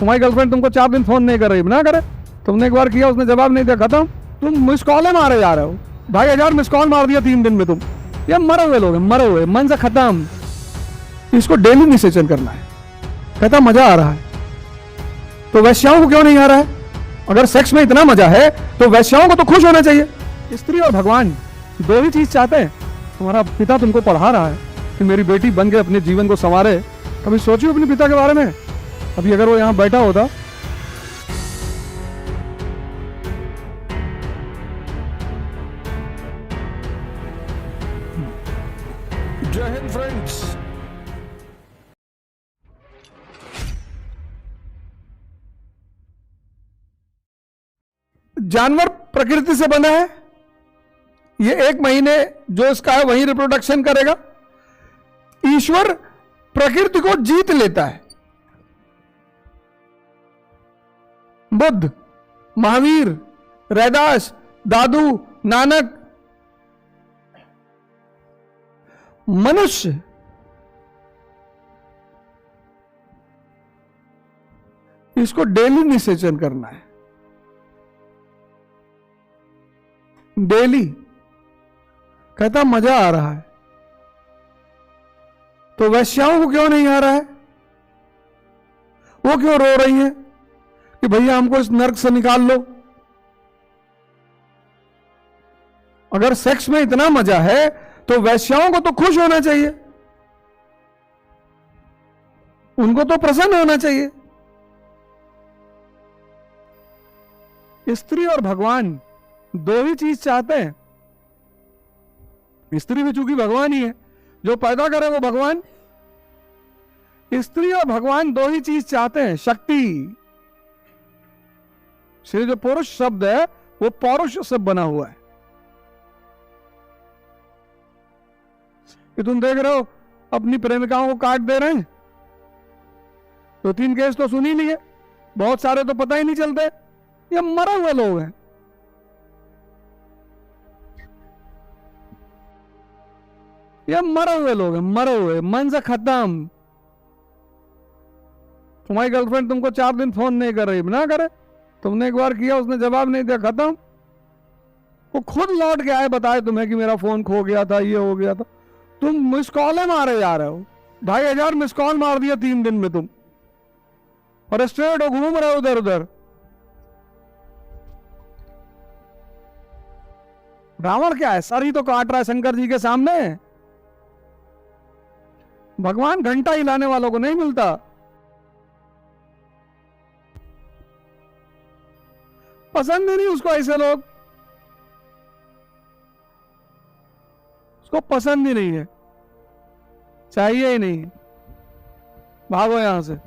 तुम्हारी गर्लफ्रेंड तुमको 4 दिन फोन नहीं कर रही, ना करे, तुमने एक बार किया उसने जवाब नहीं दिया, खत्म। तुम मिस कॉल मारे जा रहे हो, 2,500 मिस कॉल मार दिया 3 दिन में तुम। ये मरे हुए लोग हैं, मरे हुए, मन से खत्म। इसको डेली निषेचन करना है। कहता मजा आ रहा है तो वैश्याओं को क्यों नहीं आ रहा है? अगर सेक्स में इतना मजा है तो वैश्याओं को तो खुश होना चाहिए। स्त्री और भगवान दो ही चीज चाहते हैं। तुम्हारा पिता तुमको पढ़ा रहा है कि मेरी बेटी बन के अपने जीवन को संवारे। कभी सोचियो अपने पिता के बारे में? अभी अगर वो यहां बैठा होता, जय हिंद फ्रेंड्स। जानवर प्रकृति से बना है, ये 1 महीने जो इसका है वही रिप्रोडक्शन करेगा। ईश्वर प्रकृति को जीत लेता है। बुद्ध, महावीर, रैदास, दादू, नानक, मनुष्य इसको डेली निषेचन करना है, डेली। कहता मजा आ रहा है तो वैश्याओं को क्यों नहीं आ रहा है? वो क्यों रो रही हैं कि भैया हमको इस नर्क से निकाल लो? अगर सेक्स में इतना मजा है तो वैश्याओं को तो खुश होना चाहिए, उनको तो प्रसन्न होना चाहिए। स्त्री और भगवान दो ही चीज चाहते हैं। स्त्री भी चूंकि भगवान ही है, जो पैदा करे वो भगवान। स्त्री और भगवान दो ही चीज चाहते हैं, शक्ति। इसलिए जो पुरुष शब्द है वो पौरुष से बना हुआ है। कि तुम देख रहे हो अपनी प्रेमिकाओं को काट दे रहे हैं, 2-3 केस तो सुन ही लिए, बहुत सारे तो पता ही नहीं चलते। ये मरे हुए लोग हैं। ये मरे हुए लोग हैं, मरे हुए, मन से खत्म। तुम्हारी गर्लफ्रेंड तुमको 4 दिन फोन नहीं कर रही, ना करे, तुमने एक बार किया उसने जवाब नहीं दिया, खत्म। वो खुद लौट के आए बताए तुम्हें कि मेरा फोन खो गया था, ये हो गया था। तुम मिस कॉल मारे जा रहे हो, 2,500 मिस कॉल मार दिया 3 दिन में तुम, और स्ट्रेट हो घूम रहे हो उधर उधर। रावण क्या है, सर ही तो काट रहा है शंकर जी के सामने। भगवान घंटा हिलाने वालों को नहीं मिलता। पसंद ही नहीं उसको ऐसे लोग, उसको पसंद ही नहीं है, चाहिए ही नहीं। भागो यहां से।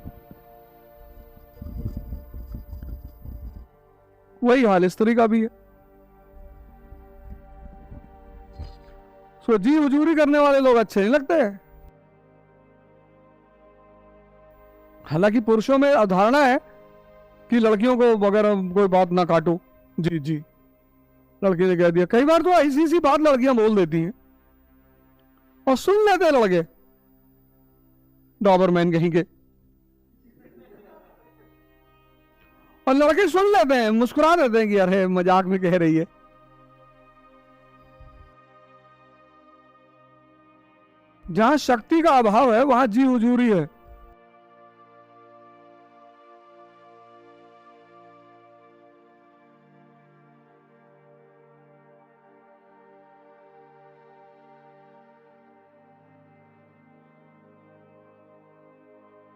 वही हाल स्त्री का भी है। सो जी हुजूरी करने वाले लोग अच्छे नहीं लगते। हालांकि पुरुषों में अवधारणा है कि लड़कियों को वगैरह कोई बात ना काटो। जी जी, लड़के ने कह दिया। कई बार तो ऐसी सी बात लड़कियां बोल देती हैं और सुन लेते हैं लड़के, डॉबरमैन कहीं के। और लड़के सुन लेते हैं, मुस्कुरा देते हैं कि अरे मजाक में कह रही है। जहां शक्ति का अभाव है वहां जी हुजूरी है।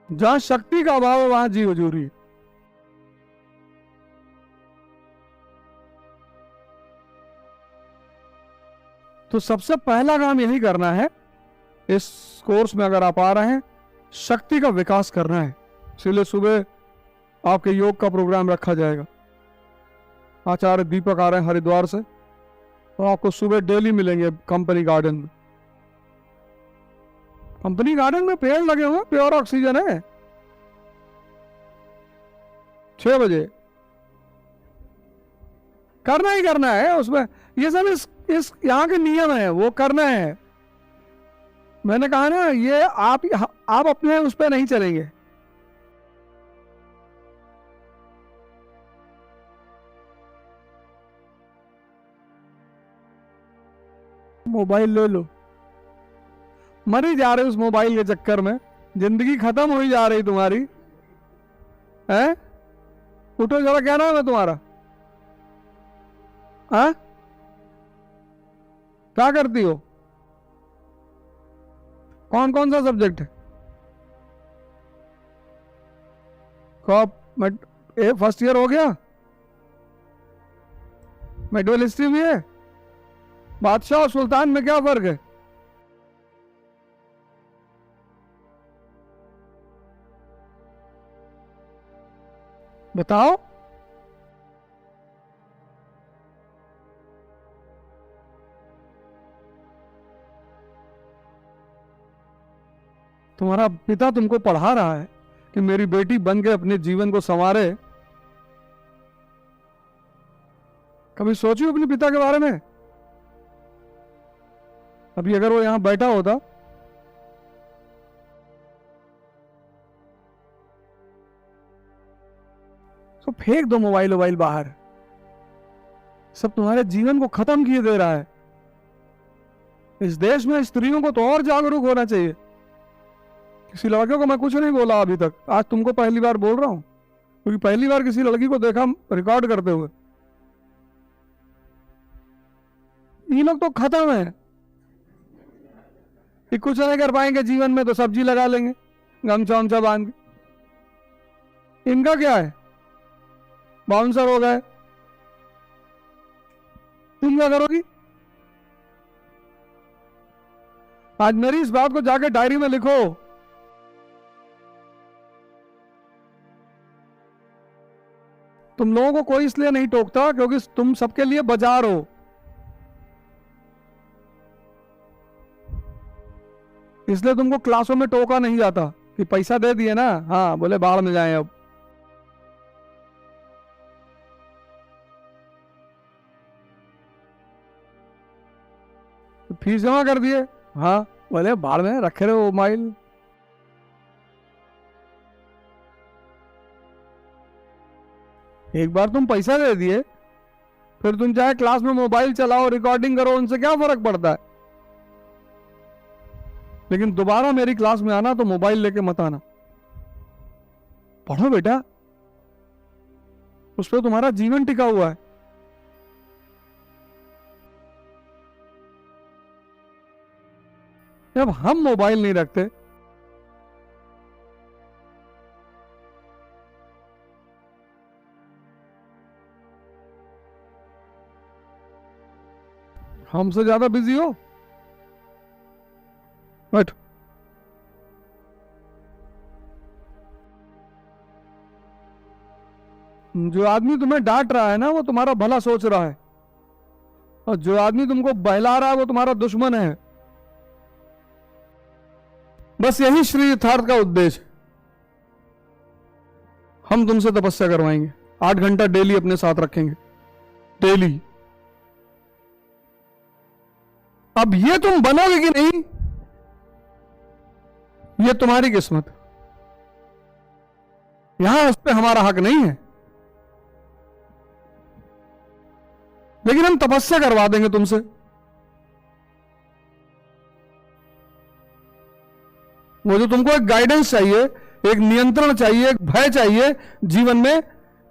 जहां शक्ति का अभाव है वहां जी हुजूरी। तो सबसे पहला काम यही करना है, इस कोर्स में अगर आप आ रहे हैं, शक्ति का विकास करना है। इसलिए सुबह आपके योग का प्रोग्राम रखा जाएगा। आचार्य दीपक आ रहे हैं हरिद्वार से, तो आपको सुबह डेली मिलेंगे कंपनी गार्डन में। कंपनी गार्डन में पेड़ लगे हुए, प्योर ऑक्सीजन है। 6 बजे करना ही करना है उसमें। ये सब इस यहाँ के नियम है, वो करना है। मैंने कहा ना, ये आप अपने उस पर नहीं चलेंगे। मोबाइल ले लो, मर ही जा रहे उस मोबाइल के चक्कर में, जिंदगी खत्म हो ही जा रही तुम्हारी है। उठो जरा, क्या नाम है तुम्हारा? हाँ, क्या करती हो? कौन कौन सा सब्जेक्ट है? कॉप फर्स्ट ईयर हो गया? मेडिकल हिस्ट्री भी है? बादशाह और सुल्तान में क्या फर्क है? बताओ। तुम्हारा पिता तुमको पढ़ा रहा है कि मेरी बेटी बन के अपने जीवन को संवारे। कभी सोची अपने पिता के बारे में? अभी अगर वो यहां बैठा होता तो फेंक दो मोबाइल वोबाइल बाहर। सब तुम्हारे जीवन को खत्म किए दे रहा है। इस देश में स्त्रियों को तो और जागरूक होना चाहिए। किसी लड़के को मैं कुछ नहीं बोला अभी तक, आज तुमको पहली बार बोल रहा हूं, क्योंकि पहली बार किसी लड़की को देखा रिकॉर्ड करते हुए। ये लोग तो खत्म है, कि कुछ नहीं कर पाएंगे जीवन में तो सब्जी लगा लेंगे गमछा वमछा बांध के। इनका क्या है, बाउंसर हो गए। तुम क्या करोगी? आज मेरी इस बात को जाके डायरी में लिखो। तुम लोगों को कोई इसलिए नहीं टोकता क्योंकि तुम सबके लिए बाजार हो। इसलिए तुमको क्लासों में टोका नहीं जाता कि पैसा दे दिए ना, हाँ बोले बाहर में जाएं अब। फीस जमा कर दिए, हाँ बोले बाहर में रखे रहे मोबाइल। एक बार तुम पैसा दे दिए, फिर तुम चाहे क्लास में मोबाइल चलाओ, रिकॉर्डिंग करो, उनसे क्या फर्क पड़ता है। लेकिन दोबारा मेरी क्लास में आना तो मोबाइल लेके मत आना। पढ़ो बेटा, उस पर तुम्हारा जीवन टिका हुआ है। जब हम मोबाइल नहीं रखते, हमसे ज्यादा बिजी हो। बैठ। जो आदमी तुम्हें डांट रहा है ना, वो तुम्हारा भला सोच रहा है, और जो आदमी तुमको बहला रहा है वो तुम्हारा दुश्मन है। बस यही श्री यथार्थ का उद्देश्य। हम तुमसे तपस्या करवाएंगे, 8 घंटा डेली अपने साथ रखेंगे, डेली। अब ये तुम बनोगे कि नहीं, ये तुम्हारी किस्मत। यहां उस पर हमारा हक नहीं है, लेकिन हम तपस्या करवा देंगे तुमसे। वो जो तुमको एक गाइडेंस चाहिए, एक नियंत्रण चाहिए, एक भय चाहिए जीवन में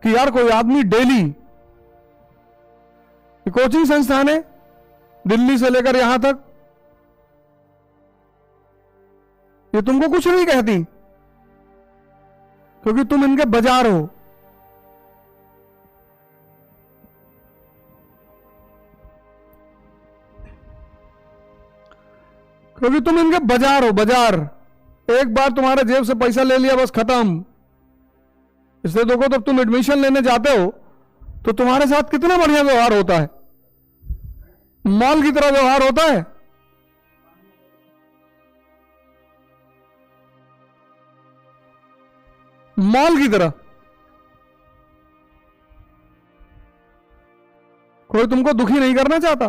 कि यार कोई आदमी डेली, कोचिंग संस्थान है दिल्ली से लेकर यहां तक, ये तुमको कुछ नहीं कहती क्योंकि तुम इनके बाजार हो। क्योंकि तुम इनके बाजार हो, बाजार। एक बार तुम्हारे जेब से पैसा ले लिया बस खत्म। इसलिए देखो, जब तुम एडमिशन लेने जाते हो तो तुम्हारे साथ कितना बढ़िया व्यवहार होता है, मॉल की तरह व्यवहार होता है। मॉल की तरह। कोई तुमको दुखी नहीं करना चाहता।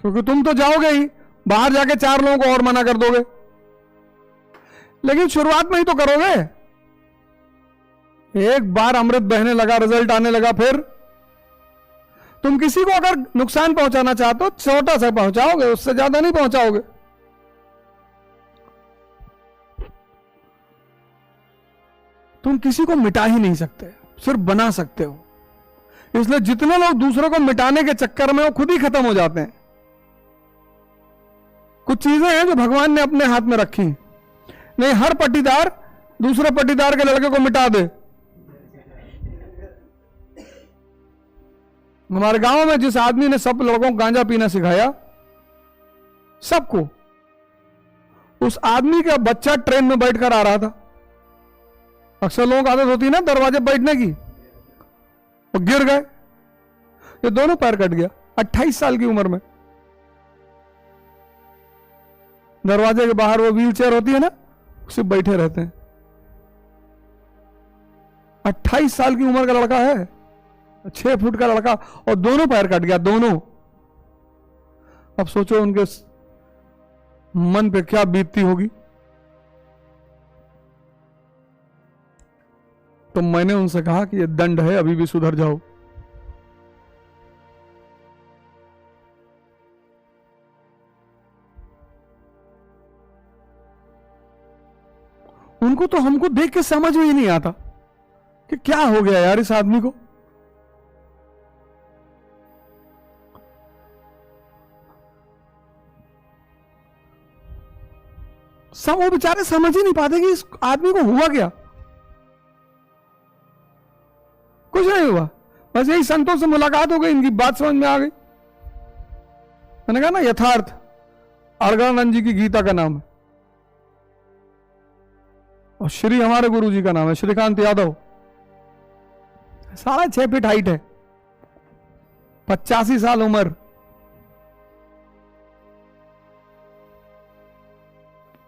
क्योंकि तुम तो जाओगे ही, बाहर जाके 4 लोगों को और मना कर दोगे। लेकिन शुरुआत में ही तो करोगे। एक बार अमृत बहने लगा, रिजल्ट आने लगा, फिर तुम किसी को अगर नुकसान पहुंचाना चाहते हो छोटा सा पहुंचाओगे, उससे ज्यादा नहीं पहुंचाओगे। तुम किसी को मिटा ही नहीं सकते, सिर्फ बना सकते हो। इसलिए जितने लोग दूसरों को मिटाने के चक्कर में वो खुद ही खत्म हो जाते हैं। कुछ चीजें हैं जो भगवान ने अपने हाथ में रखी। नहीं हर पट्टीदार दूसरे पट्टीदार के लड़के को मिटा दे। हमारे गांव में जिस आदमी ने सब लोगों को गांजा पीना सिखाया, सबको, उस आदमी का बच्चा ट्रेन में बैठकर आ रहा था। अक्सर लोगों की आदत होती है ना दरवाजे बैठने की, वो गिर गए, ये दोनों पैर कट गया 28 साल की उम्र में। दरवाजे के बाहर वो व्हील चेयर होती है ना, उसे बैठे रहते हैं। 28 साल की उम्र का लड़का है, 6 फुट का लड़का, और दोनों पैर कट गया, दोनों। अब सोचो उनके मन पे क्या बीतती होगी। तो मैंने उनसे कहा कि ये दंड है, अभी भी सुधर जाओ। उनको तो हमको देख के समझ में ही नहीं आता कि क्या हो गया यार इस आदमी को। सब वो बेचारे समझ ही नहीं पाते कि इस आदमी को हुआ क्या। कुछ नहीं हुआ, बस यही संतों से मुलाकात हो गई, इनकी बात समझ में आ गई। मैंने कहा ना यथार्थ, अलगनानंद जी की गीता का नाम है, और श्री हमारे गुरु जी का नाम है श्रीकांत यादव। 6.5 फीट हाइट है, 85 साल उम्र।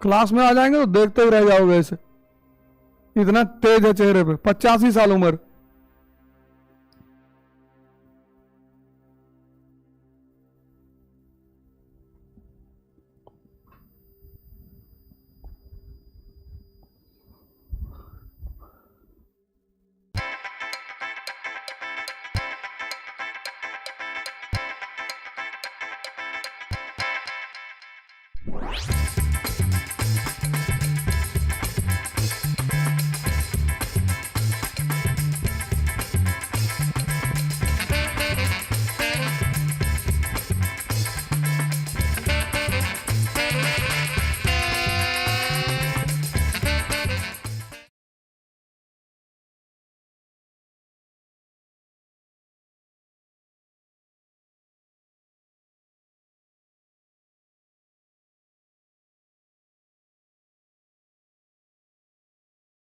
क्लास में आ जाएंगे तो देखते ही रह जाओगे ऐसे, इतना तेज है चेहरे पे, 85 साल उम्र। What?